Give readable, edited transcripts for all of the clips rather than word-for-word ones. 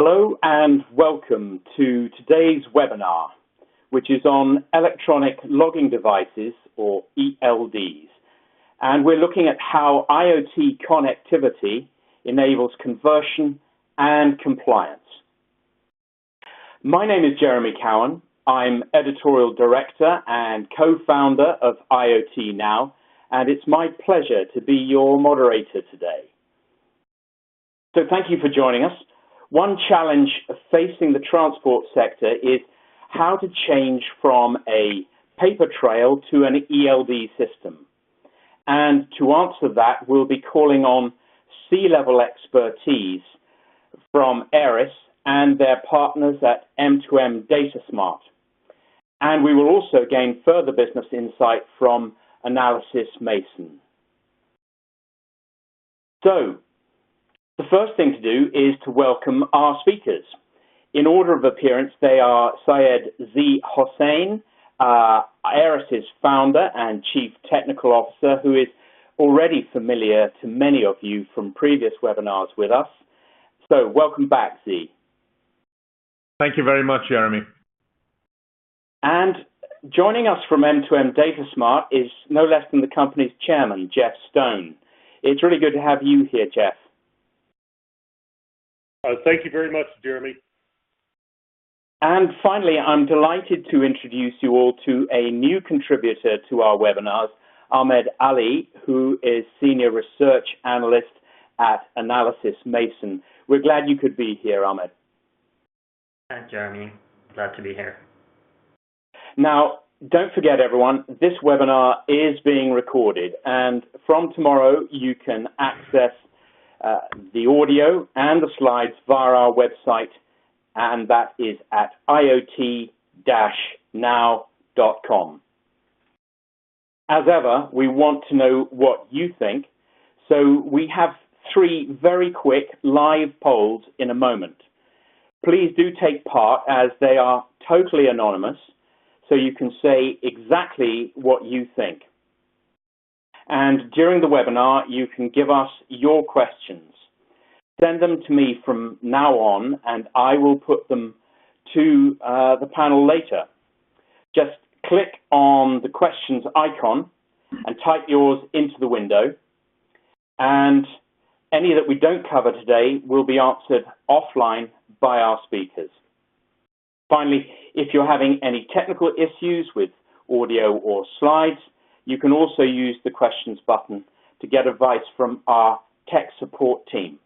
Hello and welcome to today's webinar, which is on electronic logging devices, or ELDs. And we're looking at how IoT connectivity enables conversion and compliance. My name is Jeremy Cowan. I'm editorial director and co-founder of IoT Now, and it's my pleasure to be your moderator today. So thank you for joining us. One challenge facing the transport sector is how to change from a paper trail to an ELD system. And to answer that, we'll be calling on C-level expertise from Aeris and their partners at M2M DataSmart. And we will also gain further business insight from Analysys Mason. So, the first thing to do is to welcome our speakers. In order of appearance, they are Syed Z. Hossain, Aeris' founder and chief technical officer, who is already familiar to many of you from previous webinars with us. So welcome back, Z. Thank you very much, Jeremy. And joining us from M2M DataSmart is no less than the company's chairman, Jeff Stone. It's really good to have you here, Jeff. Thank you very much, Jeremy. And finally, I'm delighted to introduce you all to a new contributor to our webinars, Ahmed Ali, who is Senior Research Analyst at Analysys Mason. We're glad you could be here, Ahmed. Thanks, Jeremy. Glad to be here. Now, don't forget, everyone, this webinar is being recorded, and from tomorrow you can access the audio and the slides via our website, and that is at iot-now.com. As ever, we want to know what you think, so we have 3 very quick live polls in a moment. Please do take part, as they are totally anonymous, so you can say exactly what you think. And during the webinar, you can give us your questions. Send them to me from now on, and I will put them to the panel later. Just click on the questions icon and type yours into the window. And any that we don't cover today will be answered offline by our speakers. Finally, if you're having any technical issues with audio or slides, you can also use the questions button to get advice from our tech support team.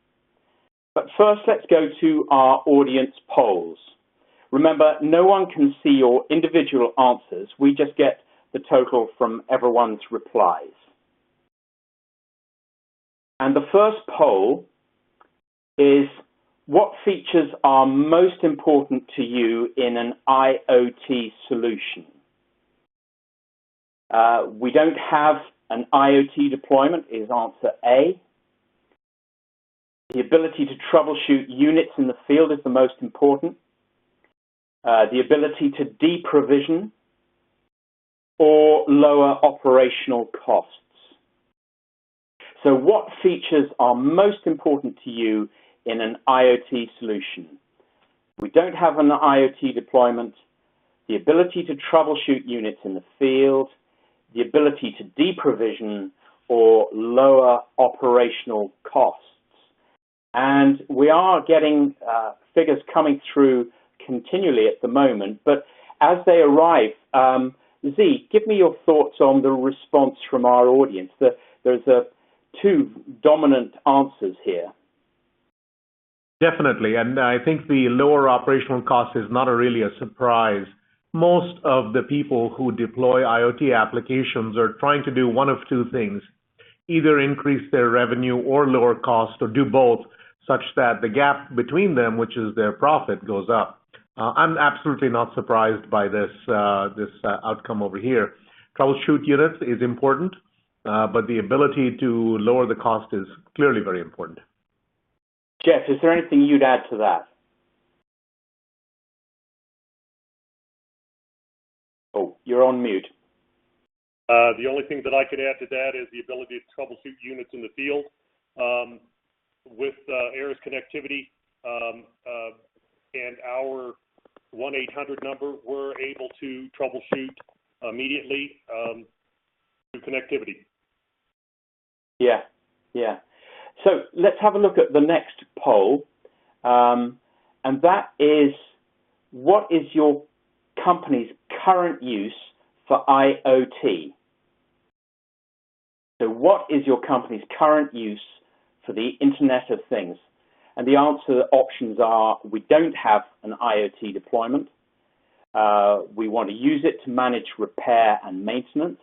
But first, let's go to our audience polls. Remember, no one can see your individual answers. We just get the total from everyone's replies. And the first poll is, what features are most important to you in an IoT solution? We don't have an IoT deployment is answer A. The ability to troubleshoot units in the field is the most important. The ability to deprovision or lower operational costs. So what features are most important to you in an IoT solution? We don't have an IoT deployment. The ability to troubleshoot units in the field, the ability to deprovision or lower operational costs. And we are getting figures coming through continually at the moment, but as they arrive, Z, give me your thoughts on the response from our audience. There's 2 dominant answers here. Definitely, and I think the lower operational cost is not really a surprise. Most of the people who deploy IoT applications are trying to do one of 2 things, either increase their revenue or lower cost, or do both, such that the gap between them, which is their profit, goes up. I'm absolutely not surprised by this outcome over here. Troubleshoot units is important, but the ability to lower the cost is clearly very important. Jeff, is there anything you'd add to that? Oh, you're on mute. The only thing that I could add to that is the ability to troubleshoot units in the field. With Aeris connectivity, and our 1-800 number, we're able to troubleshoot immediately through connectivity. Yeah, yeah. So let's have a look at the next poll, and that is, what is your company's current use for IoT? So what is your company's current use for the Internet of Things? And the answer options are, we don't have an IoT deployment. We want to use it to manage repair and maintenance,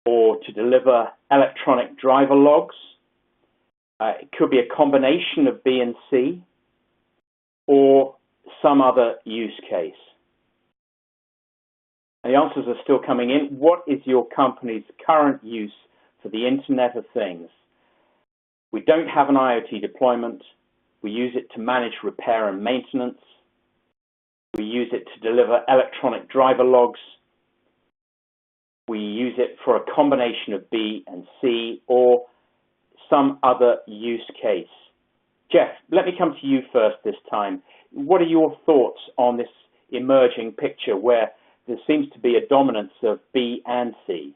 or to deliver electronic driver logs. It could be a combination of B and C, or some other use case. And the answers are still coming in. What is your company's current use for the Internet of Things? We don't have an IoT deployment. We use it to manage repair and maintenance. We use it to deliver electronic driver logs. We use it for a combination of B and C, or some other use case. Jeff, let me come to you first this time. What are your thoughts on this emerging picture where there seems to be a dominance of B and C?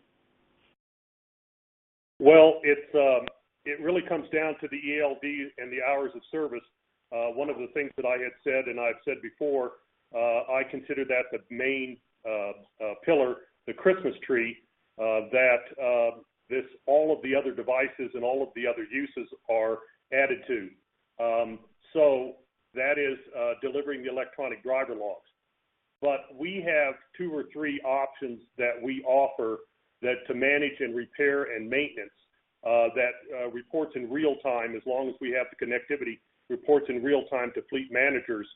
Well, it really comes down to the ELD and the hours of service. One of the things that I had said, and I've said before, I consider that the main pillar, the Christmas tree, that all of the other devices and all of the other uses are added to. So that is delivering the electronic driver logs. But we have 2 or 3 options that we offer that to manage and repair and maintenance that reports in real time, as long as we have the connectivity, reports in real time to fleet managers,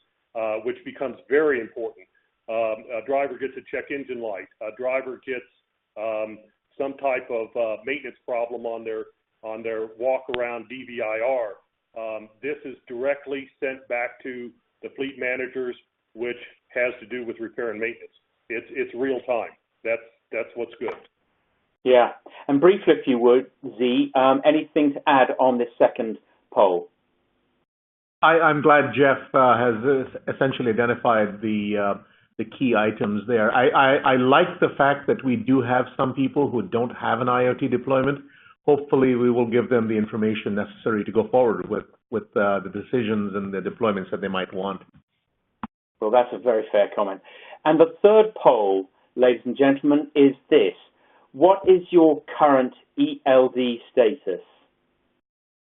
which becomes very important. A driver gets a check engine light. A driver gets some type of maintenance problem on their walk around DVIR. This is directly sent back to the fleet managers, which has to do with repair and maintenance. It's real time. That's what's good. Yeah, and briefly, if you would, Z, anything to add on this second poll? I'm glad Jeff has essentially identified the key items there. I like the fact that we do have some people who don't have an IoT deployment. Hopefully, we will give them the information necessary to go forward with the decisions and the deployments that they might want. Well, that's a very fair comment. And the third poll, ladies and gentlemen, is this. What is your current ELD status?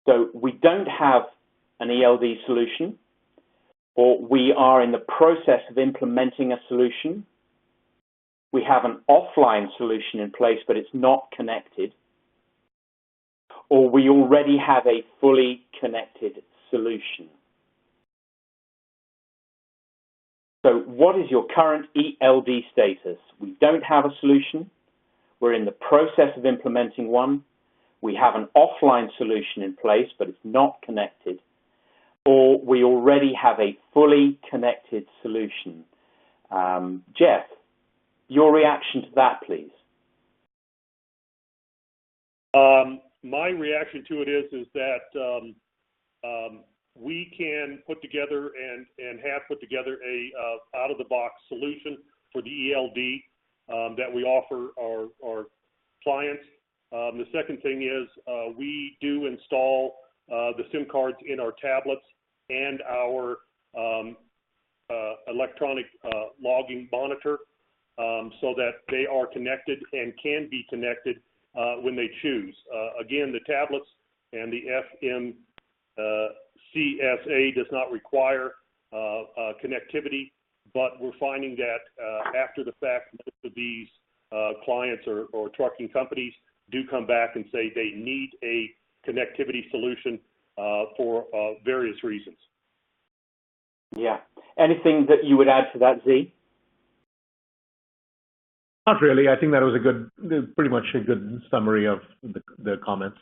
So we don't have an ELD solution, or we are in the process of implementing a solution. We have an offline solution in place, but it's not connected. Or we already have a fully connected solution. So what is your current ELD status? We don't have a solution. We're in the process of implementing one. We have an offline solution in place, but it's not connected. Or we already have a fully connected solution. Jeff, your reaction to that, please. My reaction to it is that we can put together and have put together a out-of-the-box solution for the ELD that we offer our clients. The second thing is we do install the SIM cards in our tablets and our electronic logging monitor so that they are connected and can be connected when they choose. Again, the tablets and the FMCSA does not require connectivity, but we're finding that after the fact, most of these clients or trucking companies do come back and say they need a connectivity solution for various reasons. Yeah. Anything that you would add to that, Z? Not really. I think that was pretty much a good summary of the comments.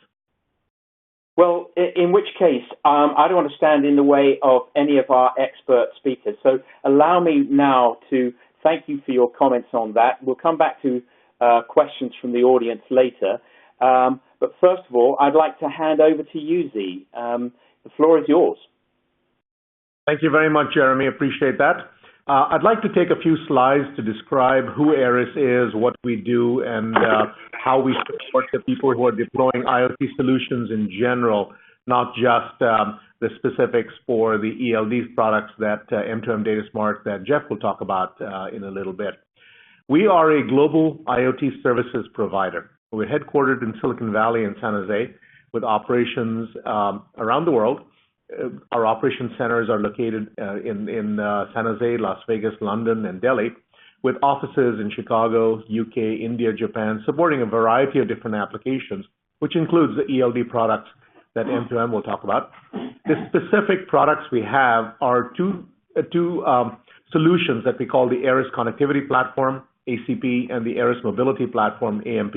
Well, in which case, I don't want to stand in the way of any of our expert speakers. So allow me now to thank you for your comments on that. We'll come back to questions from the audience later. But first of all, I'd like to hand over to you, Z. The floor is yours. Thank you very much, Jeremy. Appreciate that. I'd like to take a few slides to describe who Aeris is, what we do, and how we support the people who are deploying IoT solutions in general, not just the specifics for the ELDs products that M2M DataSmart that Jeff will talk about in a little bit. We are a global IoT services provider. We're headquartered in Silicon Valley and San Jose with operations around the world. Our operation centers are located in San Jose, Las Vegas, London, and Delhi, with offices in Chicago, UK, India, Japan, supporting a variety of different applications, which includes the ELD products that M2M will talk about. The specific products we have are two solutions that we call the Aeris Connectivity Platform, ACP, and the Aeris Mobility Platform, AMP.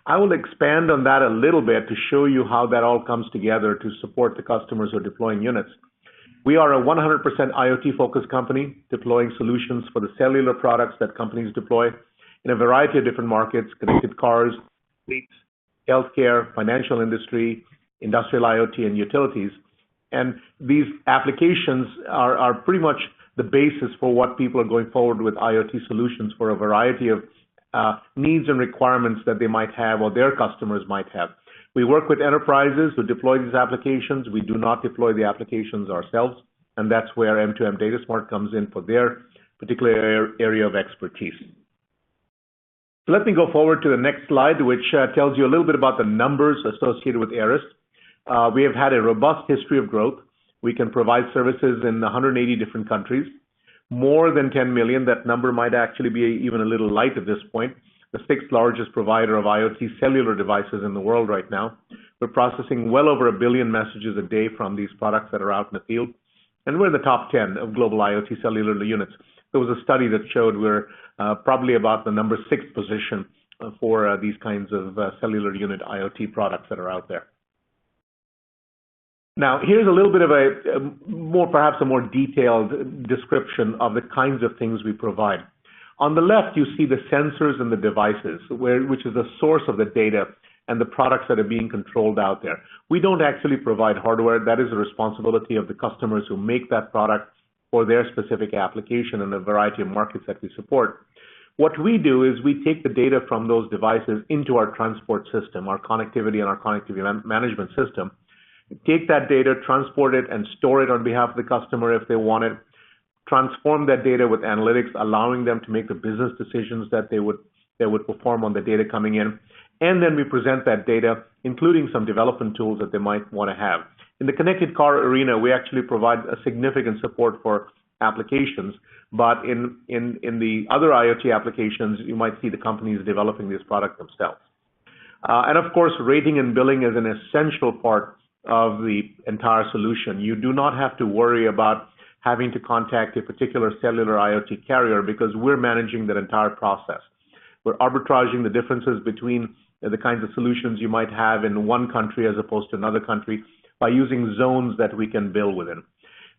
I will expand on that a little bit to show you how that all comes together to support the customers who are deploying units. We are a 100% IoT-focused company deploying solutions for the cellular products that companies deploy in a variety of different markets: connected cars, fleets, healthcare, financial industry, industrial IoT, and utilities. And these applications are pretty much the basis for what people are going forward with IoT solutions for a variety of needs and requirements that they might have or their customers might have. We work with enterprises who deploy these applications. We do not deploy the applications ourselves, and that's where M2M DataSmart comes in for their particular area of expertise. So let me go forward to the next slide, which tells you a little bit about the numbers associated with Aeris. We have had a robust history of growth. We can provide services in 180 different countries. More than 10 million, that number might actually be even a little light at this point. The sixth largest provider of IoT cellular devices in the world right now. We're processing well over 1 billion messages a day from these products that are out in the field. And we're in the top 10 of global IoT cellular units. There was a study that showed we're probably about the number 6 position for these kinds of cellular unit IoT products that are out there. Now, here's a little bit of perhaps a more detailed description of the kinds of things we provide. On the left, you see the sensors and the devices, which is the source of the data and the products that are being controlled out there. We don't actually provide hardware. That is the responsibility of the customers who make that product for their specific application in a variety of markets that we support. What we do is we take the data from those devices into our transport system, our connectivity and our connectivity management system. Take that data, transport it, and store it on behalf of the customer if they want it. Transform that data with analytics, allowing them to make the business decisions that they would perform on the data coming in. And then we present that data, including some development tools that they might want to have. In the connected car arena, we actually provide a significant support for applications, but in the other IoT applications, you might see the companies developing this product themselves. And of course, rating and billing is an essential part of the entire solution. You do not have to worry about having to contact a particular cellular IoT carrier because we're managing that entire process. We're arbitraging the differences between the kinds of solutions you might have in one country as opposed to another country by using zones that we can bill within.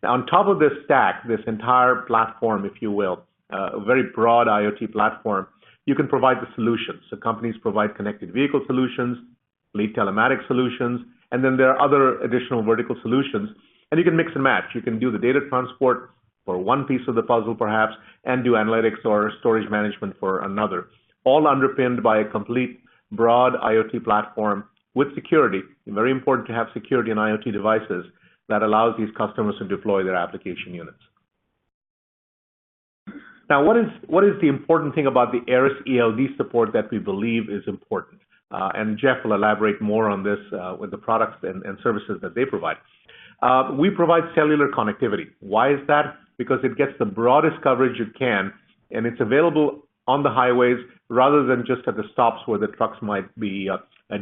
Now, on top of this stack, this entire platform, if you will, a very broad IoT platform, you can provide the solutions. So companies provide connected vehicle solutions, fleet telematics solutions, and then there are other additional vertical solutions. And you can mix and match. You can do the data transport for one piece of the puzzle, perhaps, and do analytics or storage management for another, all underpinned by a complete, broad IoT platform with security. It's very important to have security in IoT devices that allows these customers to deploy their application units. Now, what is the important thing about the Aeris ELD support that we believe is important? And Jeff will elaborate more on this with the products and services that they provide. We provide cellular connectivity. Why is that? Because it gets the broadest coverage it can, and it's available on the highways rather than just at the stops where the trucks might be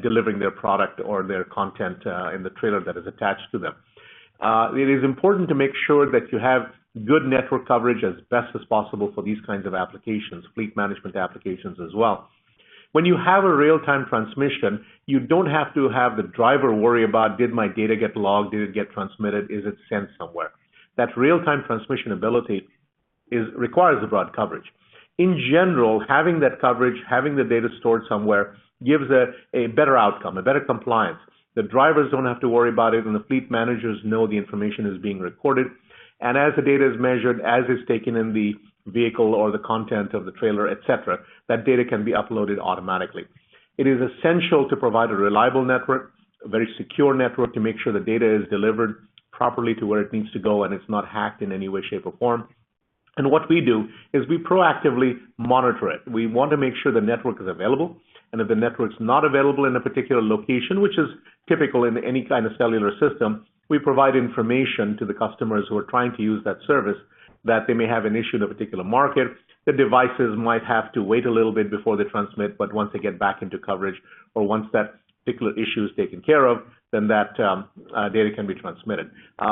delivering their product or their content in the trailer that is attached to them. It is important to make sure that you have good network coverage as best as possible for these kinds of applications, fleet management applications as well. When you have a real-time transmission, you don't have to have the driver worry about, did my data get logged, did it get transmitted, is it sent somewhere? That real-time transmission ability requires the broad coverage. In general, having that coverage, having the data stored somewhere gives a better outcome, a better compliance. The drivers don't have to worry about it, and the fleet managers know the information is being recorded. And as the data is measured, as is taken in the vehicle or the content of the trailer, etc., that data can be uploaded automatically. It is essential to provide a reliable network, a very secure network, to make sure the data is delivered properly to where it needs to go and it's not hacked in any way, shape, or form. And what we do is we proactively monitor it. We want to make sure the network is available, and if the network's not available in a particular location, which is typical in any kind of cellular system, we provide information to the customers who are trying to use that service that they may have an issue in a particular market. The devices might have to wait a little bit before they transmit, but once they get back into coverage, or once that particular issue is taken care of, then that data can be transmitted.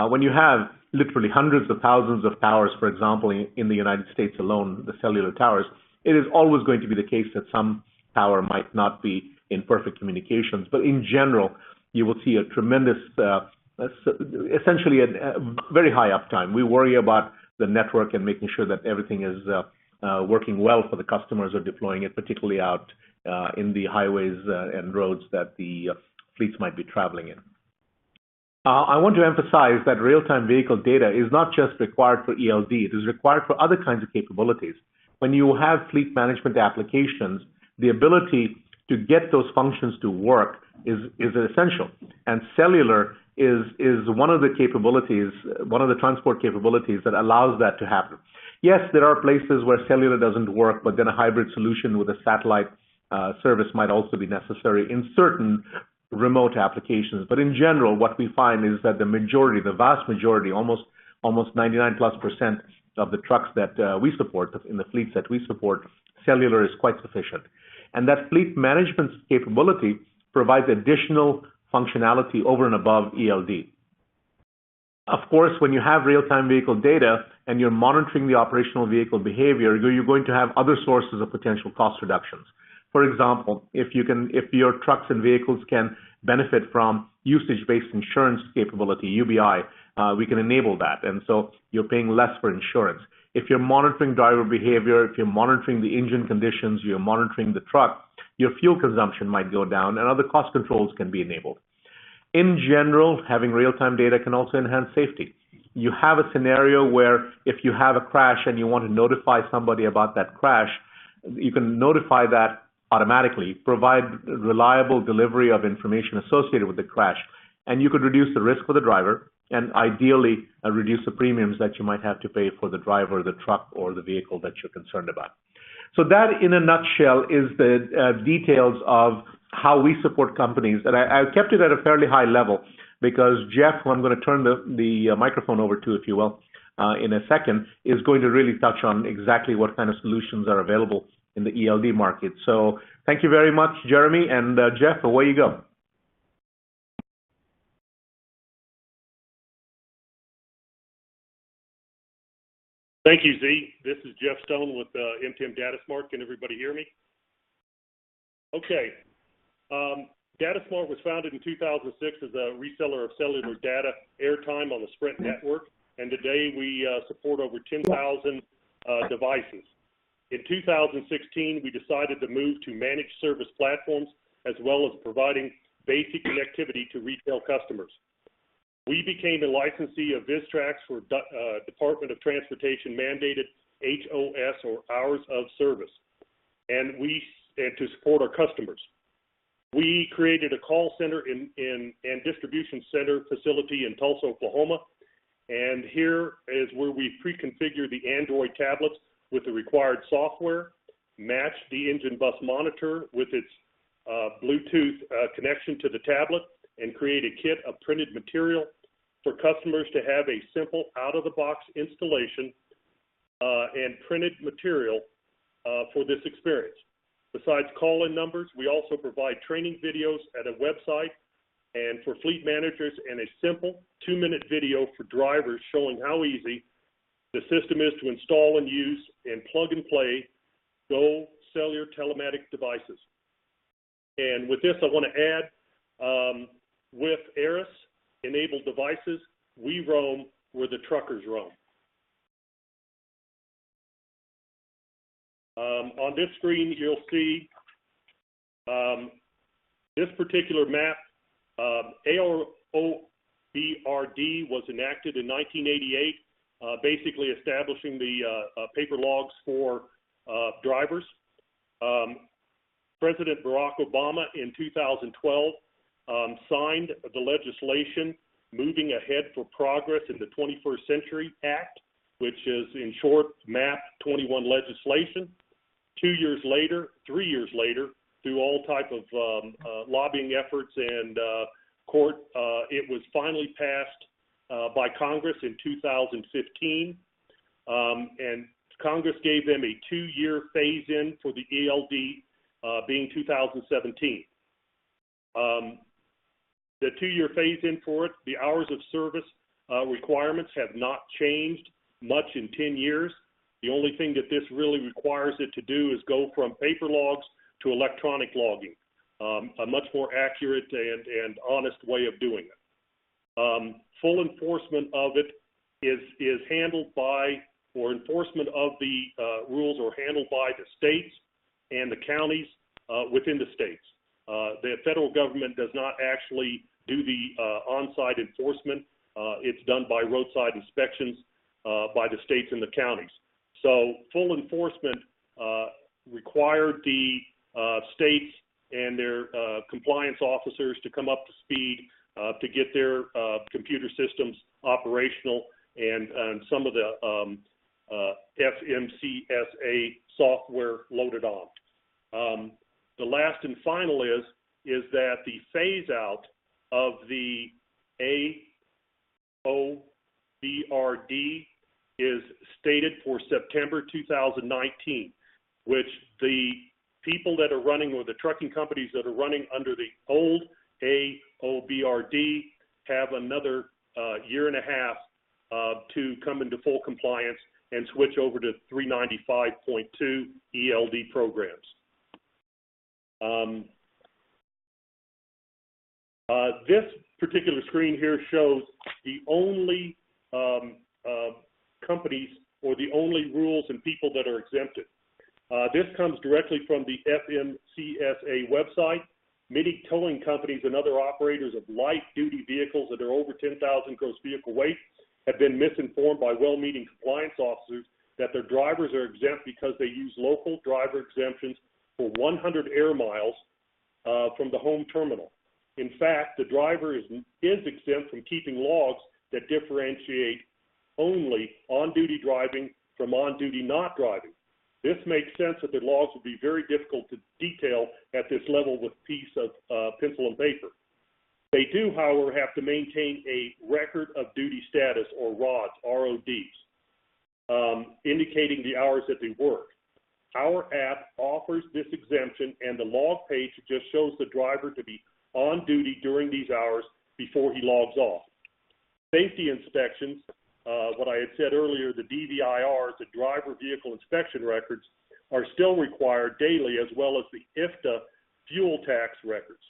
When you have literally hundreds of thousands of towers, for example, in the United States alone, the cellular towers, it is always going to be the case that some tower might not be in perfect communications. But in general, you will see a tremendous, essentially a very high uptime. We worry about the network and making sure that everything is working well for the customers who are deploying it, particularly out in the highways and roads that the fleets might be traveling in. I want to emphasize that real-time vehicle data is not just required for ELD, it is required for other kinds of capabilities. When you have fleet management applications, the ability to get those functions to work is essential. And cellular is one of the capabilities, one of the transport capabilities that allows that to happen. Yes, there are places where cellular doesn't work, but then a hybrid solution with a satellite service might also be necessary in certain remote applications. But in general, what we find is that the majority, the vast majority, almost 99+% of the trucks that we support, in the fleets that we support, cellular is quite sufficient. And that fleet management capability provides additional functionality over and above ELD. Of course, when you have real-time vehicle data and you're monitoring the operational vehicle behavior, you're going to have other sources of potential cost reductions. For example, if your trucks and vehicles can benefit from usage-based insurance capability, UBI, we can enable that. And so you're paying less for insurance. If you're monitoring driver behavior, if you're monitoring the engine conditions, you're monitoring the truck, your fuel consumption might go down and other cost controls can be enabled. In general, having real-time data can also enhance safety. You have a scenario where if you have a crash and you want to notify somebody about that crash, you can notify that automatically, provide reliable delivery of information associated with the crash, and you could reduce the risk for the driver and ideally reduce the premiums that you might have to pay for the driver, the truck, or the vehicle that you're concerned about. So that, in a nutshell, is the details of how we support companies. And I kept it at a fairly high level because Jeff, who I'm going to turn the microphone over to, if you will, in a second, is going to really touch on exactly what kind of solutions are available in the ELD market. So thank you very much, Jeremy. And Jeff, away you go. Thank you, Z. This is Jeff Stone with MTM DataSmart. Can everybody hear me? Okay. DataSmart was founded in 2006 as a reseller of cellular data airtime on the Sprint network, and today we support over 10,000 devices. In 2016, we decided to move to managed service platforms as well as providing basic connectivity to retail customers. We became a licensee of VizTrax for Department of Transportation mandated HOS or Hours of Service, and to support our customers. We created a call center and distribution center facility in Tulsa, Oklahoma, and here is where we pre-configure the Android tablets with the required software, match the engine bus monitor with its Bluetooth connection to the tablet, and create a kit of printed material for customers to have a simple out-of-the-box installation and printed material for this experience. Besides call-in numbers, we also provide training videos at a website and for fleet managers and a simple 2-minute video for drivers showing how easy the system is to install and use and plug and play Go cellular telematic devices. And with this, I want to add, with Aeris enabled devices, we roam where the truckers roam. On this screen, you'll see this particular map. AROBRD was enacted in 1988 basically establishing the paper logs for drivers. President Barack Obama in 2012 signed the legislation Moving Ahead for Progress in the 21st Century Act, which is in short MAP 21 legislation. 3 years later, through all type of lobbying efforts and court, it was finally passed by Congress in 2015, and Congress gave them a 2-year phase-in for the ELD, being 2017. The 2-year phase-in for it, the hours of service requirements have not changed much in 10 years. The only thing that this really requires it to do is go from paper logs to electronic logging, a much more accurate and honest way of doing it. Full enforcement of it is handled by, or enforcement of the rules are handled by the states and the counties within the states. The federal government does not actually do the on-site enforcement. It's done by roadside inspections by the states and the counties. So full enforcement required the states and their compliance officers to come up to speed to get their computer systems operational and some of the FMCSA software loaded on. The last and final is that the phase out of the AOBRD is stated for September 2019, which the people that are running, or the trucking companies that are running under the old AOBRD, have another year and a half to come into full compliance and switch over to 395.2 ELD programs. This particular screen here shows the only companies or the only rules and people that are exempted. This comes directly from the FMCSA website. Many towing companies and other operators of light-duty vehicles that are over 10,000 gross vehicle weight have been misinformed by well-meaning compliance officers that their drivers are exempt because they use local driver exemptions for 100 air miles from the home terminal. In fact, the driver is exempt from keeping logs that differentiate only on-duty driving from on-duty not driving. This makes sense that the logs would be very difficult to detail at this level with a piece of pencil and paper. They do, however, have to maintain a record of duty status, or RODs, RODs, indicating the hours that they work. Our app offers this exemption, and the log page just shows the driver to be on duty during these hours before he logs off. Safety inspections, what I had said earlier, the DVIRs, the driver vehicle inspection records, are still required daily, as well as the IFTA fuel tax records.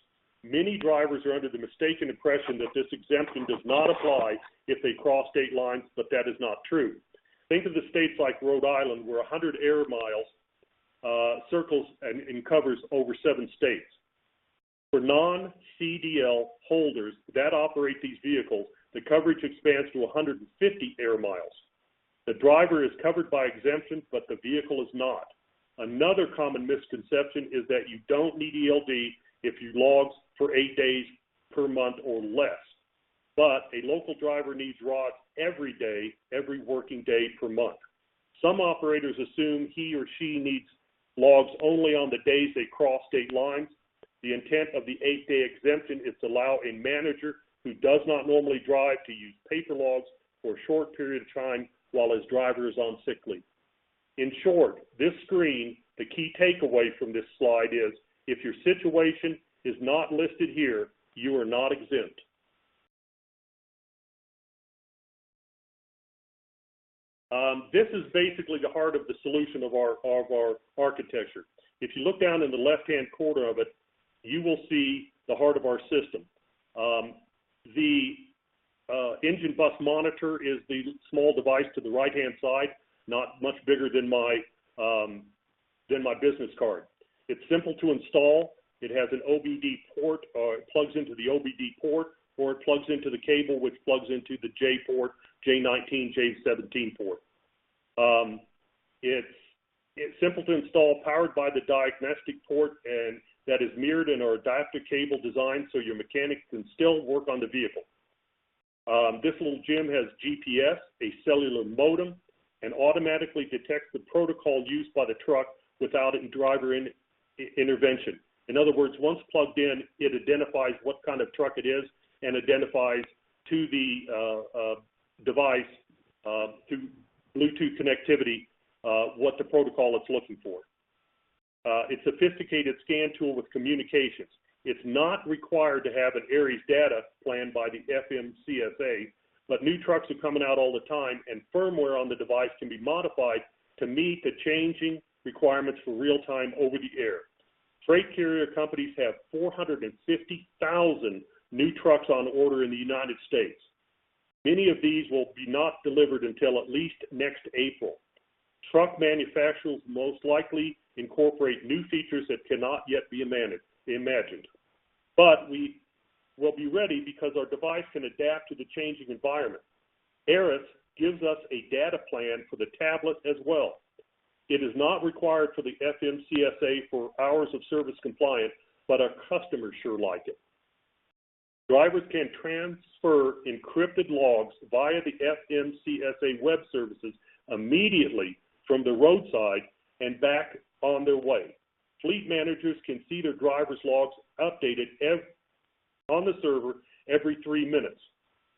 Many drivers are under the mistaken impression that this exemption does not apply if they cross state lines, but that is not true. Think of the states like Rhode Island, where 100 air miles circles and covers over 7 states. For non-CDL holders that operate these vehicles, the coverage expands to 150 air miles. The driver is covered by exemption, but the vehicle is not. Another common misconception is that you don't need ELD if you logs for 8 days per month or less. But a local driver needs RODs every day, every working day per month. Some operators assume he or she needs logs only on the days they cross state lines. The intent of the 8-day exemption is to allow a manager who does not normally drive to use paper logs for a short period of time while his driver is on sick leave. In short, this screen, the key takeaway from this slide is, if your situation is not listed here, you are not exempt. This is basically the heart of the solution of our architecture. If you look down in the left-hand corner of it, you will see the heart of our system. The engine bus monitor is the small device to the right-hand side, not much bigger than my business card. It's simple to install. It has an OBD port, it plugs into the OBD port, or it plugs into the cable, which plugs into the J port, J19, J17 port. It's simple to install, powered by the diagnostic port, and that is mirrored in our adapter cable design so your mechanic can still work on the vehicle. This little gem has GPS, a cellular modem, and automatically detects the protocol used by the truck without driver intervention. In other words, once plugged in, it identifies what kind of truck it is and identifies to the device through Bluetooth connectivity what the protocol it's looking for. It's a sophisticated scan tool with communications. It's not required to have an Aeris data plan by the FMCSA, but new trucks are coming out all the time, and firmware on the device can be modified to meet the changing requirements for real-time over-the-air. Freight carrier companies have 450,000 new trucks on order in the United States. Many of these will be not delivered until at least next April. Truck manufacturers most likely incorporate new features that cannot yet be imagined. But we will be ready because our device can adapt to the changing environment. Aeris gives us a data plan for the tablet as well. It is not required for the FMCSA for hours of service compliant, but our customers sure like it. Drivers can transfer encrypted logs via the FMCSA web services immediately from the roadside and back on their way. Fleet managers can see their driver's logs updated on the server every 3 minutes.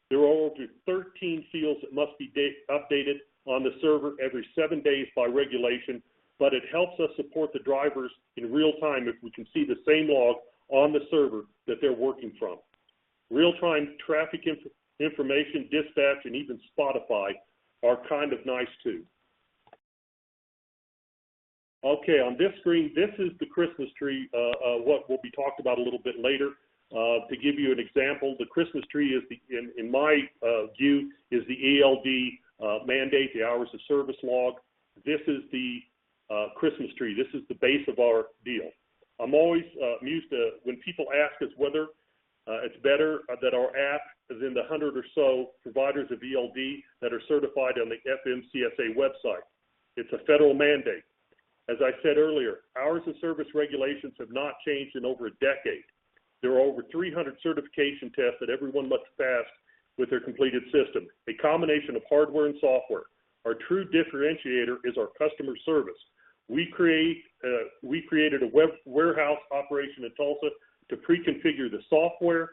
There are over 13 fields that must be updated on the server every 7 days by regulation, but it helps us support the drivers in real time if we can see the same log on the server that they're working from. Real-time traffic information, dispatch, and even Spotify are kind of nice too. Okay, on this screen, this is the Christmas tree, what will be talked about a little bit later. To give you an example, the Christmas tree is, in my view, is the ELD mandate, the hours of service log. This is the Christmas tree. This is the base of our deal. I'm always amused when people ask us whether it's better that our app is in the 100 or so providers of ELD that are certified on the FMCSA website. It's a federal mandate. As I said earlier, hours of service regulations have not changed in over a decade. There are over 300 certification tests that everyone must pass with their completed system, a combination of hardware and software. Our true differentiator is our customer service. We created a web warehouse operation in Tulsa to pre-configure the software,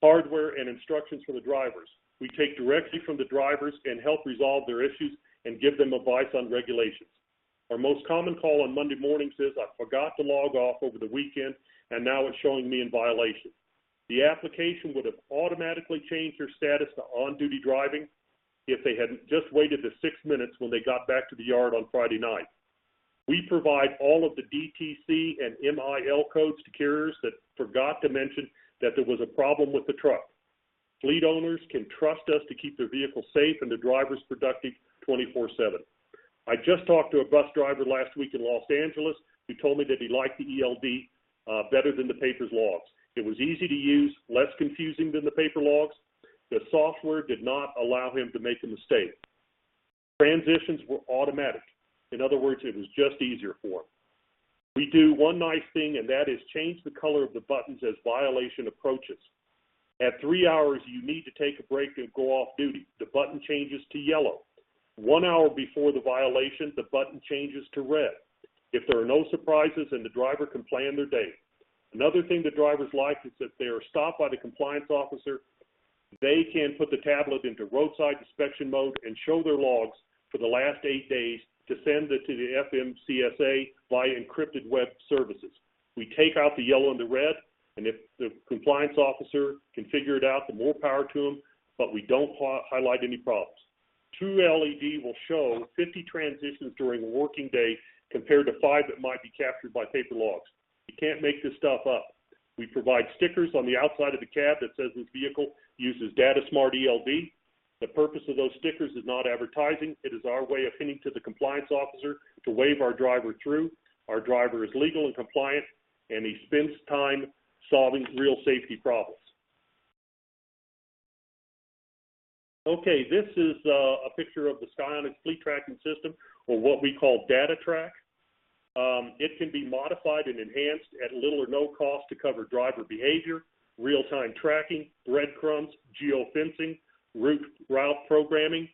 hardware, and instructions for the drivers. We take directly from the drivers and help resolve their issues and give them advice on regulations. Our most common call on Monday mornings is, I forgot to log off over the weekend, and now it's showing me in violation. The application would have automatically changed their status to on-duty driving if they had just waited the 6 minutes when they got back to the yard on Friday night. We provide all of the DTC and MIL codes to carriers that forgot to mention that there was a problem with the truck. Fleet owners can trust us to keep their vehicles safe and the drivers productive 24/7. I just talked to a bus driver last week in Los Angeles who told me that he liked the ELD better than the paper's logs. It was easy to use, less confusing than the paper logs. The software did not allow him to make a mistake. Transitions were automatic. In other words, it was just easier for him. We do one nice thing, and that is change the color of the buttons as violation approaches. At 3 hours, you need to take a break and go off duty. The button changes to yellow. 1 hour before the violation, the button changes to red. If there are no surprises, and the driver can plan their day. Another thing the drivers like is that they are stopped by the compliance officer, they can put the tablet into roadside inspection mode and show their logs for the last 8 days to send it to the FMCSA via encrypted web services. We take out the yellow and the red, and if the compliance officer can figure it out, the more power to them, but we don't highlight any problems. True LED will show 50 transitions during a working day compared to 5 that might be captured by paper logs. You can't make this stuff up. We provide stickers on the outside of the cab that says this vehicle uses DataSmartELD. The purpose of those stickers is not advertising. It is our way of hinting to the compliance officer to wave our driver through. Our driver is legal and compliant, and he spends time solving real safety problems. Okay, this is a picture of the Skyonics fleet tracking system, or what we call DataTrack. It can be modified and enhanced at little or no cost to cover driver behavior, real-time tracking, breadcrumbs, geofencing, route programming.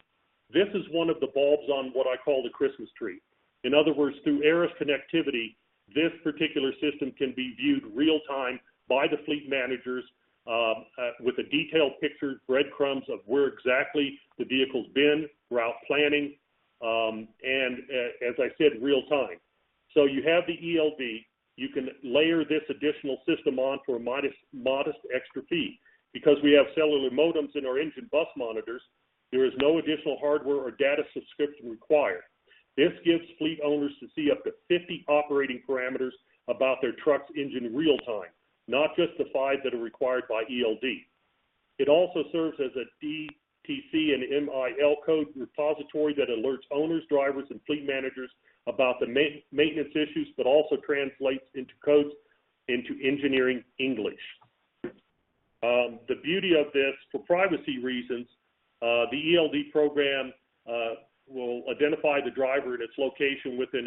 This is one of the bulbs on what I call the Christmas tree. In other words, through Aeris connectivity, this particular system can be viewed real-time by the fleet managers with a detailed picture, breadcrumbs of where exactly the vehicle's been, route planning, and as I said, real-time. So you have the ELD. You can layer this additional system on for a modest extra fee. Because we have cellular modems in our engine bus monitors, there is no additional hardware or data subscription required. This gives fleet owners to see up to 50 operating parameters about their truck's engine real time, not just the 5 that are required by ELD. It also serves as a DTC and MIL code repository that alerts owners, drivers, and fleet managers about the maintenance issues, but also translates into codes into engineering English. The beauty of this, for privacy reasons, the ELD program will identify the driver and its location within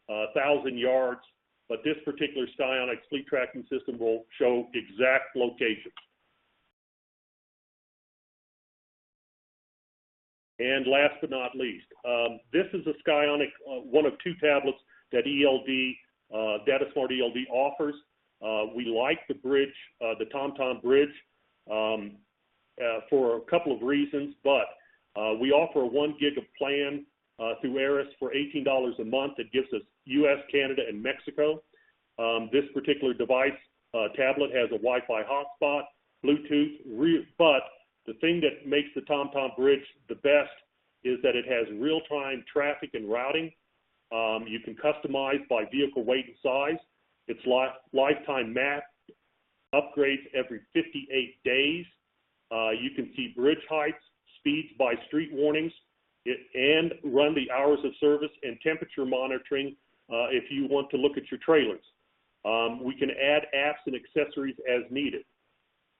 1,000 yards, but this particular Skyonics fleet tracking system will show exact locations. And last but not least, this is a Skyonic, one of 2 tablets that ELD, DataSmartELD offers. We like the bridge, the TomTom bridge, for a couple of reasons, but we offer a 1 gig of plan through Aeris for $18 a month. It gives us US, Canada, and Mexico. This particular device, tablet, has a Wi-Fi hotspot, Bluetooth, but the thing that makes the TomTom bridge the best is that it has real-time traffic and routing. You can customize by vehicle weight and size. It's lifetime map upgrades every 58 days. You can see bridge heights, speeds by street warnings, and run the hours of service and temperature monitoring if you want to look at your trailers. We can add apps and accessories as needed.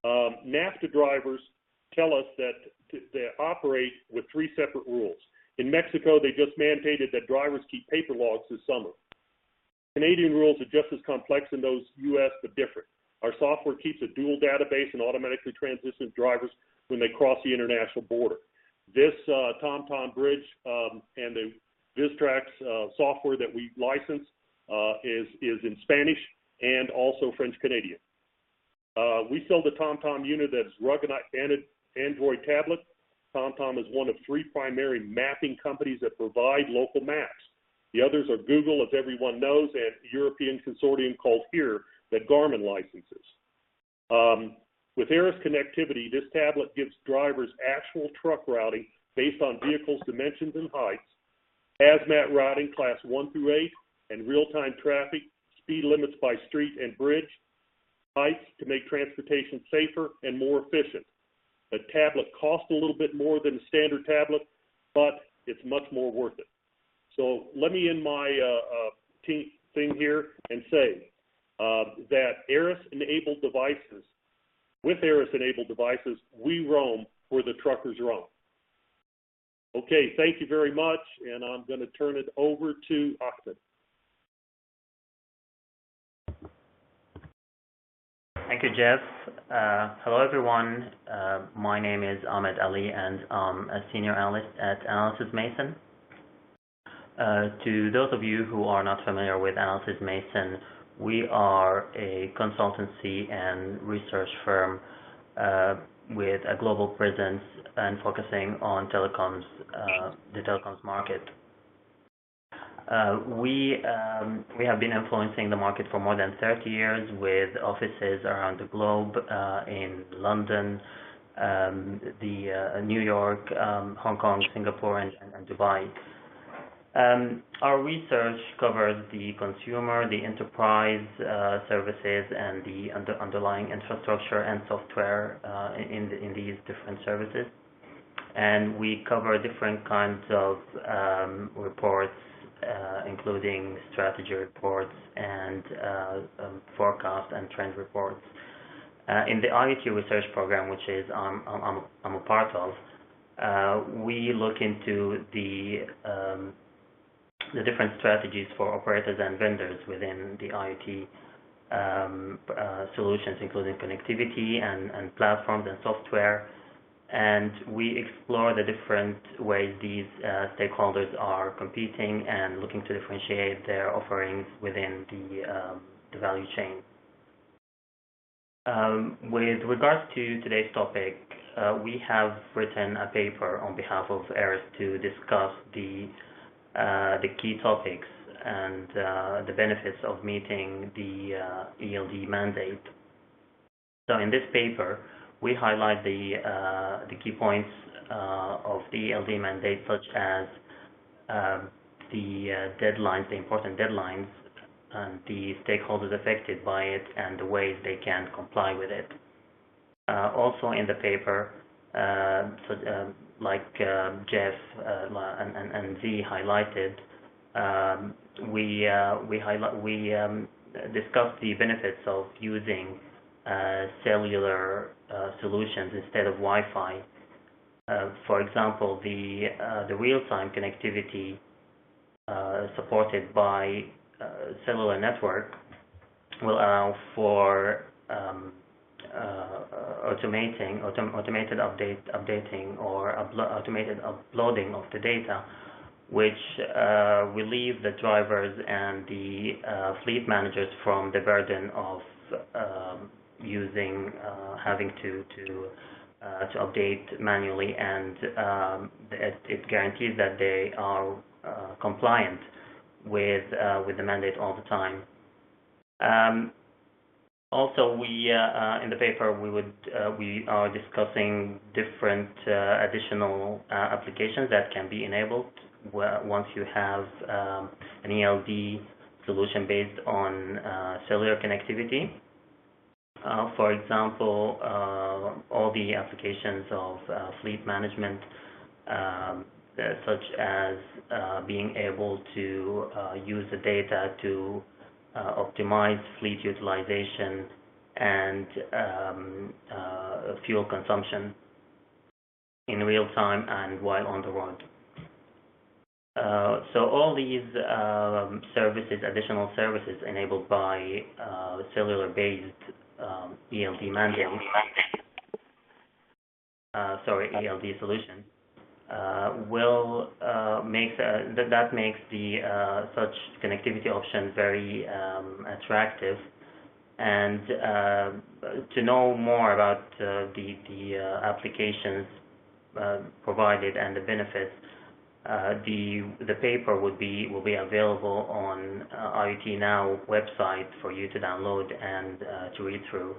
NAFTA drivers tell us that they operate with 3 separate rules. In Mexico, they just mandated that drivers keep paper logs this summer. Canadian rules are just as complex in those US, but different. Our software keeps a dual database and automatically transitions drivers when they cross the international border. This TomTom bridge and the VizTrax software that we license is in Spanish and also French Canadian. We sell the TomTom unit that's rugged Android tablet. TomTom is one of 3 primary mapping companies that provide local maps. The others are Google, as everyone knows, and a European consortium called HERE that Garmin licenses. With Aeris connectivity, this tablet gives drivers actual truck routing based on vehicles' dimensions and heights, hazmat routing class 1 through 8, and real-time traffic, speed limits by street and bridge, heights to make transportation safer and more efficient. The tablet costs a little bit more than a standard tablet, but it's much more worth it. So let me end my thing here and say that Aeris-enabled devices, with Aeris-enabled devices, we roam where the truckers roam. Okay, thank you very much, and I'm going to turn it over to Ahmed. Thank you, Jeff. Hello, everyone. My name is Ahmed Ali, and I'm a senior analyst at Analysys Mason. To those of you who are not familiar with Analysys Mason, we are a consultancy and research firm with a global presence and focusing on telecoms, the telecoms market. We have been influencing the market for more than 30 years with offices around the globe in London, New York, Hong Kong, Singapore, and Dubai. Our research covers the consumer, the enterprise services, and the underlying infrastructure and software in these different services. And we cover different kinds of reports, including strategy reports and forecast and trend reports. In the IoT research program, which is I'm a part of, we look into the different strategies for operators and vendors within the IoT solutions, including connectivity and platforms and software. And we explore the different ways these stakeholders are competing and looking to differentiate their offerings within the value chain. With regards to today's topic, we have written a paper on behalf of Aeris to discuss the key topics and the benefits of meeting the ELD mandate. So in this paper, we highlight the key points of the ELD mandate, such as the deadlines, the important deadlines, and the stakeholders affected by it, and the ways they can comply with it. Also in the paper, like Jeff and Z highlighted, we discussed the benefits of using cellular solutions instead of Wi-Fi. For example, the real-time connectivity supported by cellular network will allow for automated updating or automated uploading of the data, which relieve the drivers and the fleet managers from the burden of having to update manually, and it guarantees that they are compliant with the mandate all the time. Also, we in the paper we are discussing different additional applications that can be enabled once you have an ELD solution based on cellular connectivity. For example, all the applications of fleet management, such as being able to use the data to optimize fleet utilization and fuel consumption in real time and while on the road. So all these additional services enabled by cellular-based ELD mandate, ELD solution, that makes the such connectivity option very attractive. And to know more about the applications provided and the benefits, the paper will be available on IoT Now website for you to download and to read through.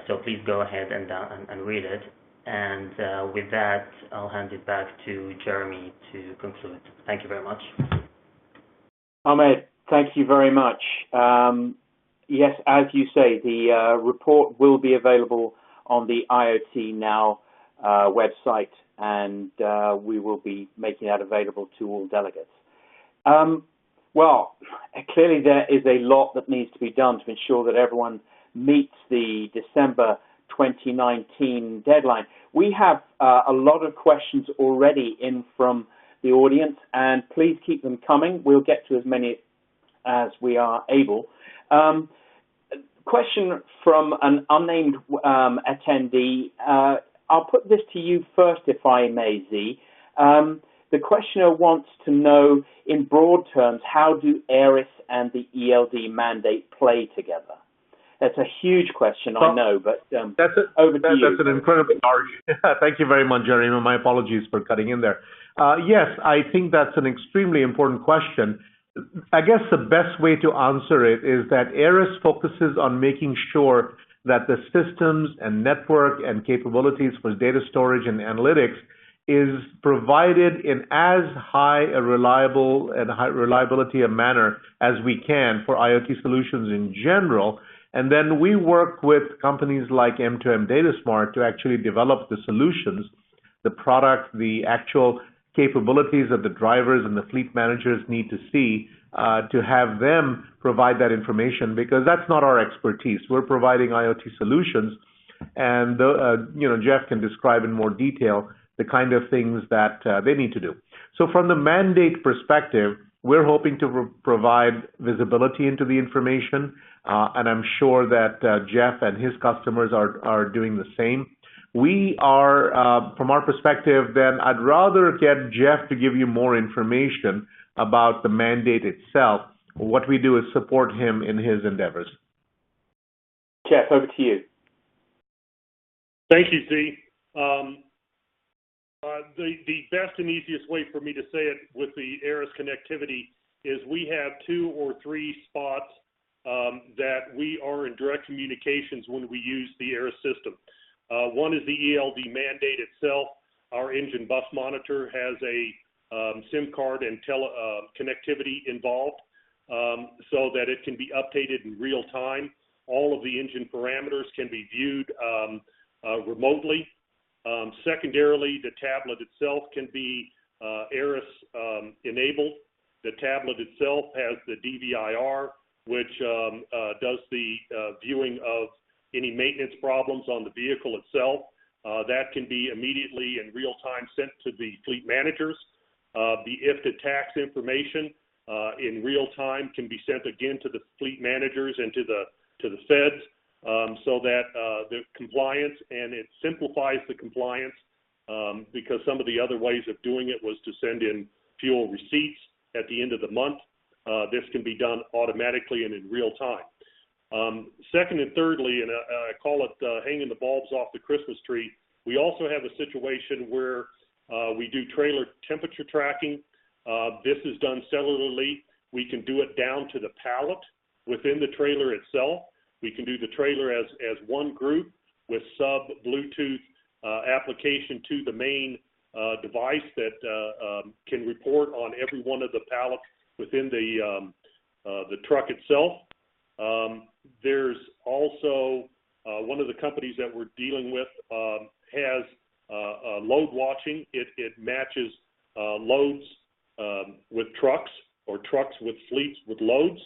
So please go ahead and read it. And with that, I'll hand it back to Jeremy to conclude. Thank you very much. Ahmed, thank you very much. Yes, as you say, the report will be available on the IoT Now website, and we will be making that available to all delegates. Well, clearly there is a lot that needs to be done to ensure that everyone meets the December 2019 deadline. We have a lot of questions already in from the audience, and please keep them coming. We'll get to as many as we are able. Question from an unnamed attendee. I'll put this to you first, if I may, Z. The questioner wants to know, in broad terms, how do Aeris and the ELD mandate play together? That's a huge question, I know, but over to you. That's an incredibly large. Thank you very much, Jeremy. My apologies for cutting in there. Yes, I think that's an extremely important question. I guess the best way to answer it is that Aeris focuses on making sure that the systems and network and capabilities for data storage and analytics is provided in as high a reliable and high reliability a manner as we can for IoT solutions in general. And then we work with companies like M2M DataSmart to actually develop the solutions, the product, the actual capabilities that the drivers and the fleet managers need to see to have them provide that information, because that's not our expertise. We're providing IoT solutions, and Jeff can describe in more detail the kind of things that they need to do. So from the mandate perspective, we're hoping to provide visibility into the information, and I'm sure that Jeff and his customers are doing the same. We are, from our perspective, then I'd rather get Jeff to give you more information about the mandate itself. What we do is support him in his endeavors. Jeff, over to you. Thank you, Z. The best and easiest way for me to say it with the Aeris connectivity is we have 2 or 3 spots that we are in direct communications when we use the Aeris system. One is the ELD mandate itself. Our engine bus monitor has a SIM card and connectivity involved so that it can be updated in real time. All of the engine parameters can be viewed remotely. Secondarily, the tablet itself can be Aeris enabled. The tablet itself has the DVIR, which does the viewing of any maintenance problems on the vehicle itself. That can be immediately in real time sent to the fleet managers. The IFTA tax information in real time can be sent again to the fleet managers and to the feds. So that the compliance, and it simplifies the compliance because some of the other ways of doing it was to send in fuel receipts at the end of the month. This can be done automatically and in real time. Second and thirdly, and I call it hanging the bulbs off the Christmas tree, we also have a situation where we do trailer temperature tracking. This is done cellularly. We can do it down to the pallet within the trailer itself. We can do the trailer as one group with sub-Bluetooth application to the main device that can report on every one of the pallets within the truck itself. There's also one of the companies that we're dealing with has load watching. It matches loads with trucks or trucks with fleets with loads.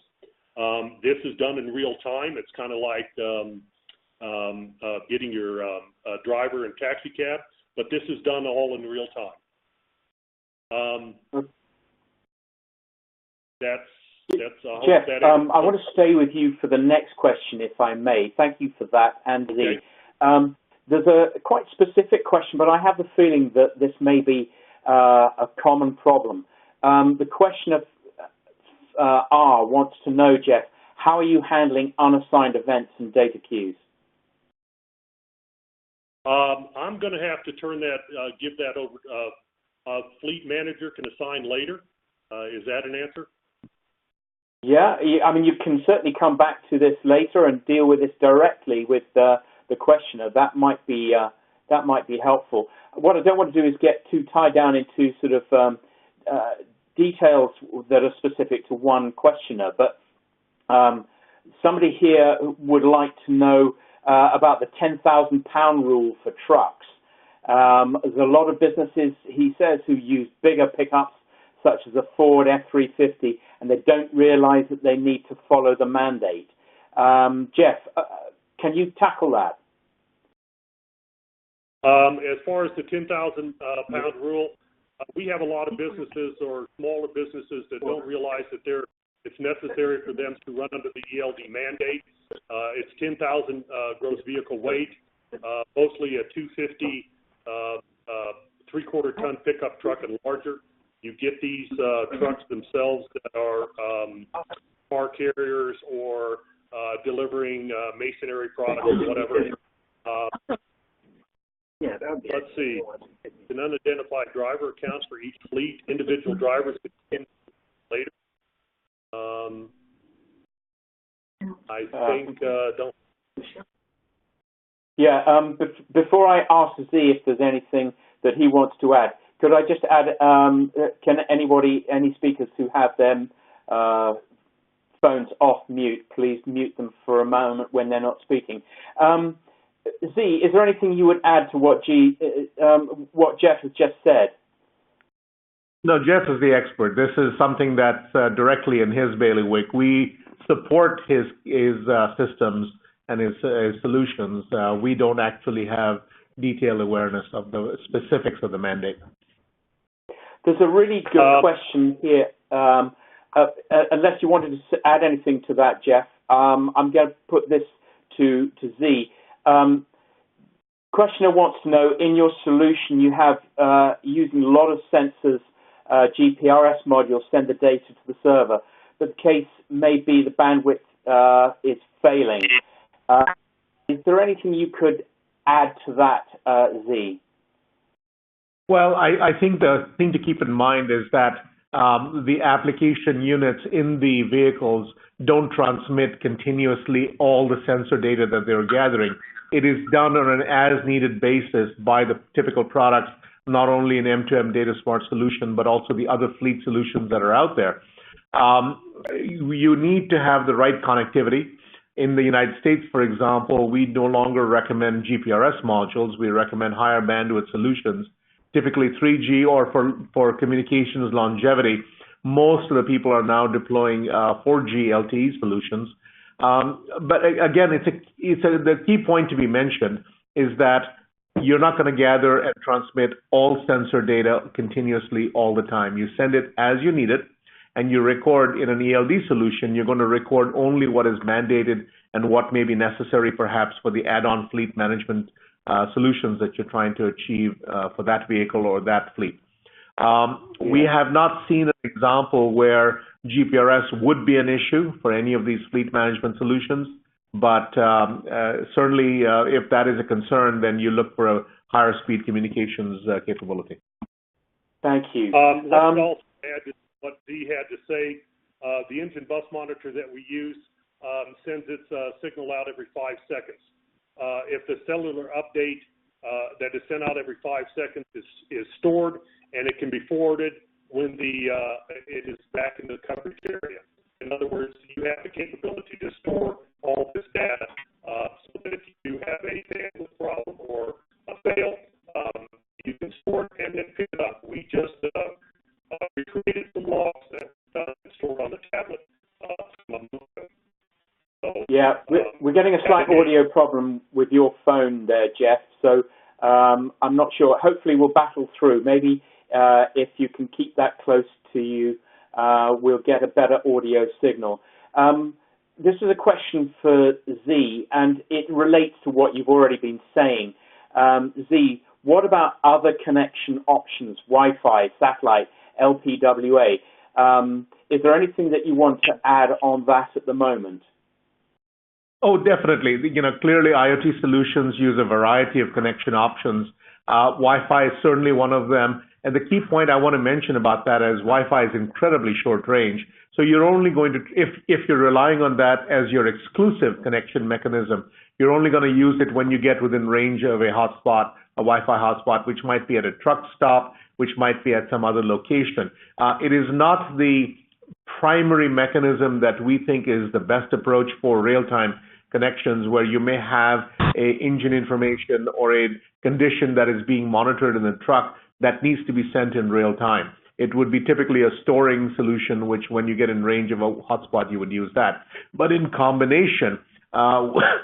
This is done in real time. It's kind of like getting your driver in taxi cab, but this is done all in real time. Jeff, I want to stay with you for the next question, if I may. Thank you for that, and okay. There's a quite specific question, but I have the feeling that this may be a common problem. The question of R wants to know, Jeff, how are you handling unassigned events and data queues? I'm going to have to turn that, give that over. Fleet manager can assign later. Is that an answer? Yeah, I mean, you can certainly come back to this later and deal with this directly with the questioner. That might be helpful. What I don't want to do is get too tied down into sort of details that are specific to one questioner, but somebody here would like to know about the 10,000 pound rule for trucks. There's a lot of businesses, he says, who use bigger pickups such as a Ford F-350, and they don't realize that they need to follow the mandate. Jeff, can you tackle that? As far as the 10,000 pound rule, we have a lot of businesses or smaller businesses that don't realize that it's necessary for them to run under the ELD mandate. It's 10,000 gross vehicle weight, mostly a 250 3/4 ton pickup truck and larger. You get these trucks themselves that are car carriers or delivering masonry products or whatever. Let's see. An unidentified driver accounts for each fleet. Individual drivers can later. I think don't. Yeah. Before I ask Z if there's anything that he wants to add, could I just add? Can any speakers who have them phones off mute, please mute them for a moment when they're not speaking. Z, is there anything you would add to what Jeff has just said? No, Jeff is the expert. This is something that's directly in his bailiwick. We support his systems and his solutions. We don't actually have detailed awareness of the specifics of the mandate. There's a really good question here. Unless you wanted to add anything to that, Jeff, I'm going to put this to Z. Questioner wants to know, in your solution, you have using a lot of sensors, GPRS modules send the data to the server, but the case may be the bandwidth is failing. Is there anything you could add to that, Z? Well, I think the thing to keep in mind is that the application units in the vehicles don't transmit continuously all the sensor data that they're gathering. It is done on an as-needed basis by the typical products, not only in M2M DataSmart solution, but also the other fleet solutions that are out there. You need to have the right connectivity. In the United States, for example, we no longer recommend GPRS modules. We recommend higher bandwidth solutions, typically 3G, or for communications longevity. Most of the people are now deploying 4G LTE solutions. But again, the key point to be mentioned is that you're not going to gather and transmit all sensor data continuously all the time. You send it as you need it, and you record in an ELD solution. You're going to record only what is mandated and what may be necessary perhaps for the add-on fleet management solutions that you're trying to achieve for that vehicle or that fleet. We have not seen an example where GPRS would be an issue for any of these fleet management solutions, but certainly if that is a concern, then you look for a higher speed communications capability. Thank you. Let me also add to what Z had to say. The engine bus monitor that we use sends its signal out every 5 seconds. If the cellular update that is sent out every 5 seconds is stored, and it can be forwarded when it is back in the coverage area. In other words, you have the capability to store all this data so that if you do have a bandwidth problem or a fail, you can store it and then pick it up. We just we created some logs that are stored on the tablet. Yeah, we're getting a slight audio problem with your phone there, Jeff, so I'm not sure. Hopefully we'll battle through. Maybe if you can keep that close to you, we'll get a better audio signal. This is a question for Z, and it relates to what you've already been saying. Z, what about other connection options, Wi-Fi, satellite, LPWA? Is there anything that you want to add on that at the moment? Oh, definitely. Clearly IoT solutions use a variety of connection options. Wi-Fi is certainly one of them. And the key point I want to mention about that is Wi-Fi is incredibly short range. So you're only going to, if you're relying on that as your exclusive connection mechanism, you're only going to use it when you get within range of a hotspot, a Wi-Fi hotspot, which might be at a truck stop, which might be at some other location. It is not the primary mechanism that we think is the best approach for real-time connections, where you may have a engine information or a condition that is being monitored in the truck that needs to be sent in real time. It would be typically a storing solution, which when you get in range of a hotspot, you would use that. But in combination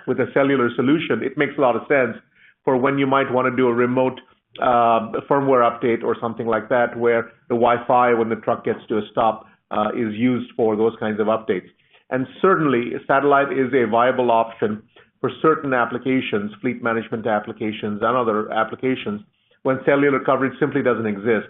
with a cellular solution, it makes a lot of sense for when you might want to do a remote firmware update or something like that, where the Wi-Fi, when the truck gets to a stop, is used for those kinds of updates. And certainly, satellite is a viable option for certain applications, fleet management applications and other applications, when cellular coverage simply doesn't exist.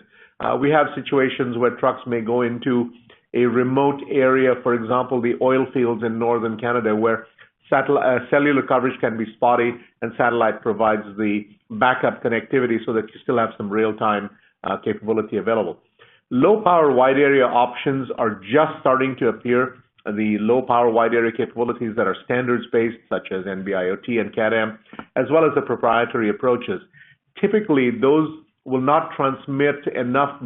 We have situations where trucks may go into a remote area, for example, the oil fields in northern Canada, where cellular coverage can be spotty, and satellite provides the backup connectivity so that you still have some real-time capability available. Low-power wide area options are just starting to appear. The low-power wide area capabilities that are standards-based, such as NB-IoT and CAT-M, as well as the proprietary approaches. Typically, those will not transmit enough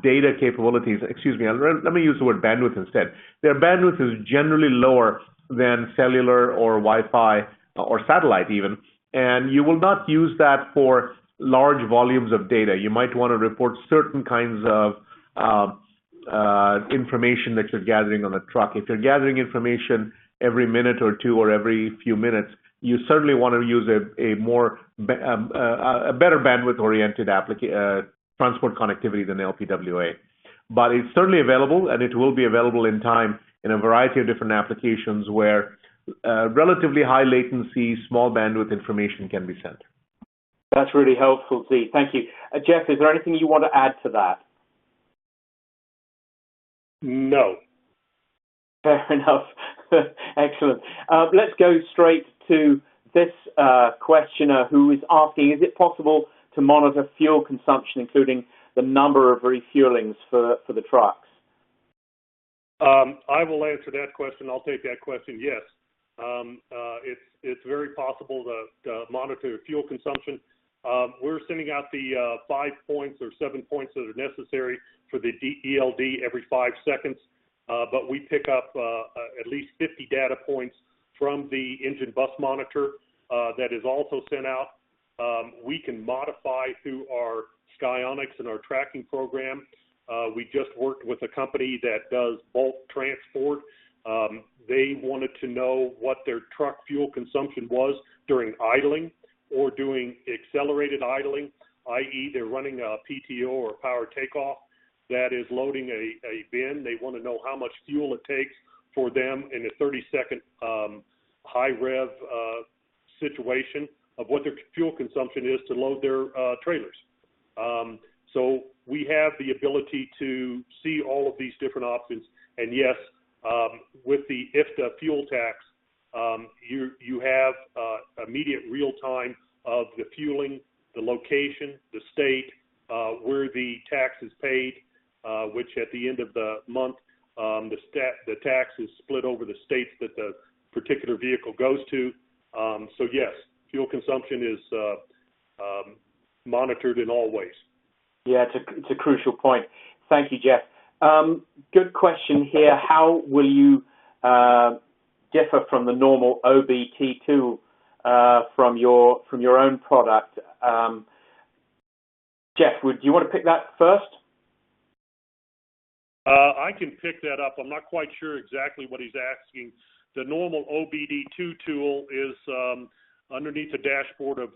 data capabilities. Excuse me, let me use the word bandwidth instead. Their bandwidth is generally lower than cellular or Wi-Fi or satellite even, and you will not use that for large volumes of data. You might want to report certain kinds of information that you're gathering on the truck. If you're gathering information every minute or two or every few minutes, you certainly want to use a better bandwidth-oriented transport connectivity than LPWA. But it's certainly available, and it will be available in time in a variety of different applications where relatively high latency, small bandwidth information can be sent. That's really helpful, Z. Thank you. Jeff, is there anything you want to add to that? No. Fair enough. Excellent. Let's go straight to this questioner who is asking, is it possible to monitor fuel consumption, including the number of refuelings for the trucks? I will answer that question. I'll take that question. Yes. It's very possible to monitor fuel consumption. We're sending out the 5 points or 7 points that are necessary for the ELD every 5 seconds, but we pick up at least 50 data points from the engine bus monitor that is also sent out. We can modify through our Skyonics and our tracking program. We just worked with a company that does bulk transport. They wanted to know what their truck fuel consumption was during idling or doing accelerated idling, i.e. they're running a PTO or power takeoff that is loading a bin. They want to know how much fuel it takes for them in a 30-second high rev situation of what their fuel consumption is to load their trailers. So we have the ability to see all of these different options. And yes, with the IFTA fuel tax, you have immediate real time of the fueling, the location, the state, where the tax is paid, which at the end of the month, the tax is split over the states that the particular vehicle goes to. So yes, fuel consumption is monitored in all ways. Yeah, it's a crucial point. Thank you, Jeff. Good question here. How will you differ from the normal OBT tool from your own product? Jeff, do you want to pick that first? I can pick that up. I'm not quite sure exactly what he's asking. The normal OBD2 tool is underneath the dashboard of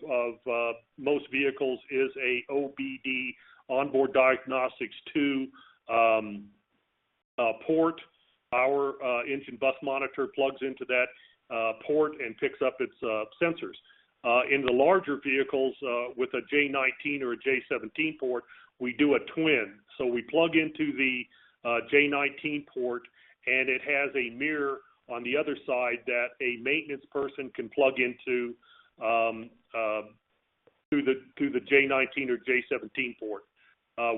most vehicles is a OBD onboard diagnostics 2 port. Our engine bus monitor plugs into that port and picks up its sensors. In the larger vehicles with a J19 or a J17 port, we do a twin. So we plug into the J19 port, and it has a mirror on the other side that a maintenance person can plug into to the J19 or J17 port.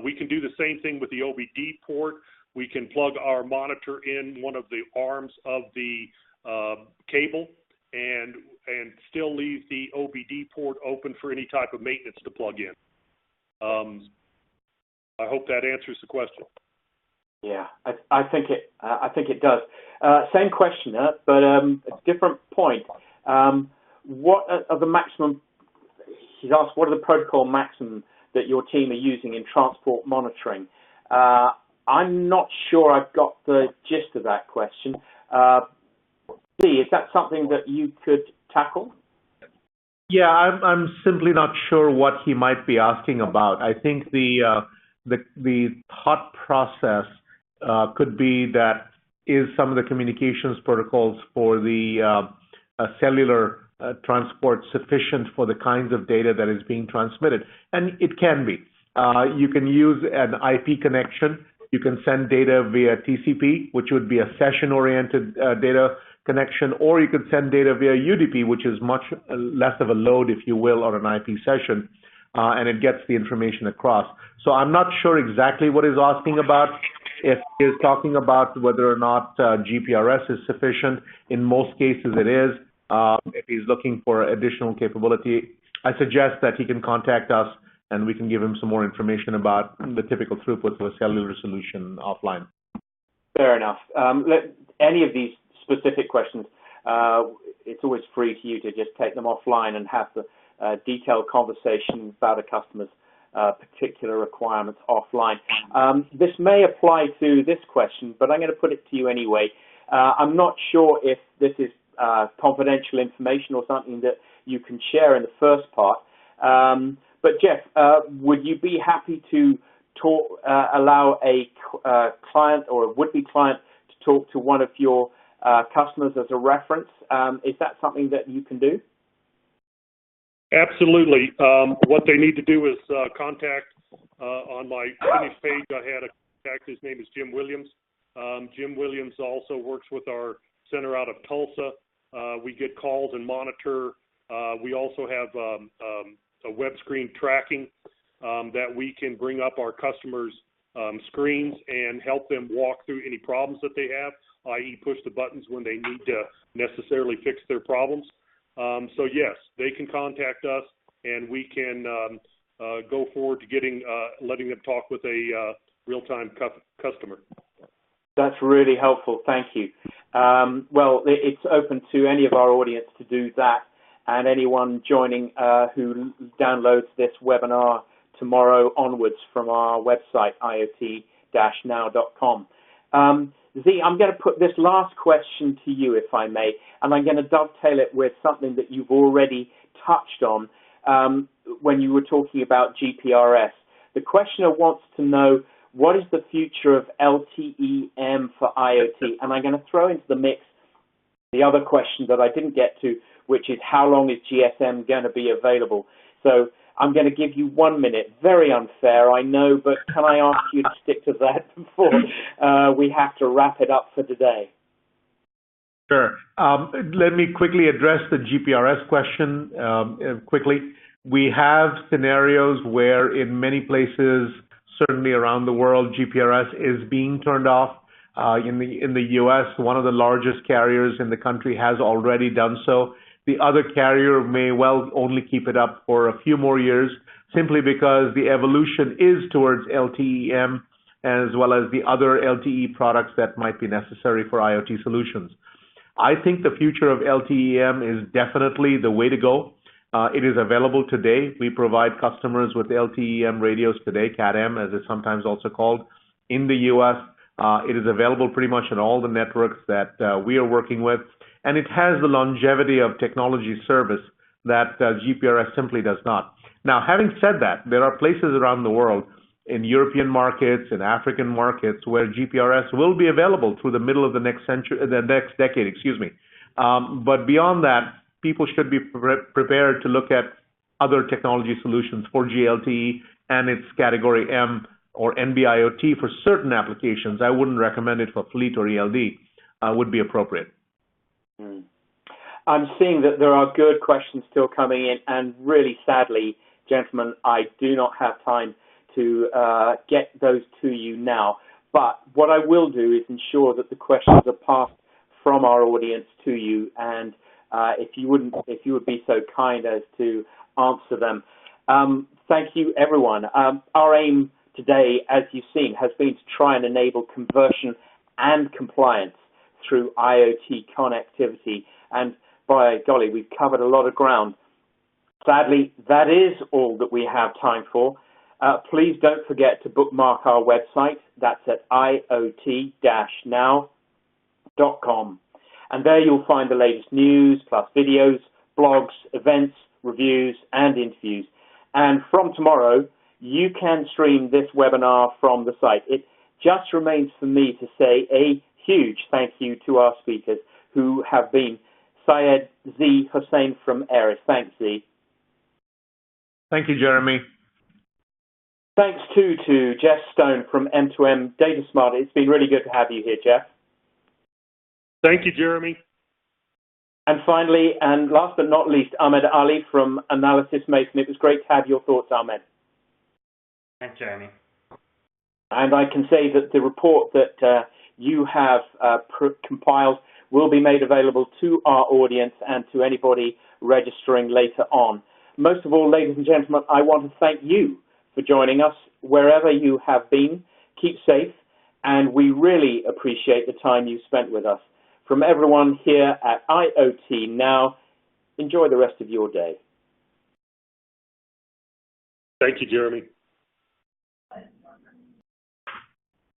We can do the same thing with the OBD port. We can plug our monitor in one of the arms of the cable and still leave the OBD port open for any type of maintenance to plug in. I hope that answers the question. Yeah, I think it does. Same question, but a different point. What are the maximum? He's asked, what are the protocol maximum that your team are using in transport monitoring? I'm not sure I've got the gist of that question. Z, is that something that you could tackle? Yeah, I'm simply not sure what he might be asking about. I think the thought process could be that is some of the communications protocols for the cellular transport sufficient for the kinds of data that is being transmitted? And it can be. You can use an IP connection. You can send data via TCP, which would be a session-oriented data connection, or you could send data via UDP, which is much less of a load, if you will, on an IP session, and it gets the information across. So I'm not sure exactly what he's asking about. If he's talking about whether or not GPRS is sufficient, in most cases it is. If he's looking for additional capability, I suggest that he can contact us and we can give him some more information about the typical throughput of a cellular solution offline. Fair enough. Any of these specific questions, it's always free to you to just take them offline and have the detailed conversation about a customer's particular requirements offline. This may apply to this question, but I'm going to put it to you anyway. I'm not sure if this is confidential information or something that you can share in the first part. But Jeff, would you be happy to allow a client or a would-be client to talk to one of your customers as a reference? Is that something that you can do? Absolutely. What they need to do is contact on my finish page. I had a contact. His name is Jim Williams. Jim Williams also works with our center out of Tulsa. We get calls and monitor. We also have a web screen tracking that we can bring up our customers' screens and help them walk through any problems that they have, i.e. push the buttons when they need to necessarily fix their problems. So yes, they can contact us and we can go forward to letting them talk with a real-time customer. That's really helpful. Thank you. Well, it's open to any of our audience to do that, and anyone joining who downloads this webinar tomorrow onwards from our website, iot-now.com. Z, I'm going to put this last question to you, if I may, and I'm going to dovetail it with something that you've already touched on when you were talking about GPRS. The questioner wants to know, what is the future of LTE-M for IoT? And I'm going to throw into the mix the other question that I didn't get to, which is how long is GSM going to be available? So I'm going to give you 1 minute. Very unfair, I know, but can I ask you to stick to that before we have to wrap it up for today? Sure. Let me quickly address the GPRS question quickly. We have scenarios where in many places, certainly around the world, GPRS is being turned off. In the U.S., one of the largest carriers in the country has already done so. The other carrier may well only keep it up for a few more years, simply because the evolution is towards LTE-M as well as the other LTE products that might be necessary for IoT solutions. I think the future of LTE-M is definitely the way to go. It is available today. We provide customers with LTE-M radios today, Cat-M as it's sometimes also called, in the U.S. It is available pretty much on all the networks that we are working with, and it has the longevity of technology service that GPRS simply does not. Now, having said that, there are places around the world, in European markets, in African markets, where GPRS will be available through the middle of the next decade, but beyond that, people should be prepared to look at other technology solutions for GLTE and its category M or NB-IoT for certain applications. I wouldn't recommend it for fleet or ELD, would be appropriate. I'm seeing that there are good questions still coming in, and really sadly, gentlemen, I do not have time to get those to you now. But what I will do is ensure that the questions are passed from our audience to you, and if you would be so kind as to answer them. Thank you, everyone. Our aim today, as you've seen, has been to try and enable conversion and compliance through IoT connectivity. And by golly, we've covered a lot of ground. Sadly, that is all that we have time for. Please don't forget to bookmark our website. That's at iot-now.com. And there you'll find the latest news, plus videos, blogs, events, reviews, and interviews. And from tomorrow, you can stream this webinar from the site. It just remains for me to say a huge thank you to our speakers, who have been Syed Z. Hussain from Aeris. Thanks, Z. Thank you, Jeremy. Thanks, too, to Jeff Stone from M2M DataSmart. It's been really good to have you here, Jeff. Thank you, Jeremy. And finally, and last but not least, Ahmed Ali from Analysis Mason. It was great to have your thoughts, Ahmed. Thanks, Jeremy. And I can say that the report that you have compiled will be made available to our audience and to anybody registering later on. Most of all, ladies and gentlemen, I want to thank you for joining us wherever you have been. Keep safe, and we really appreciate the time you spent with us. From everyone here at IoT Now, enjoy the rest of your day. Thank you, Jeremy.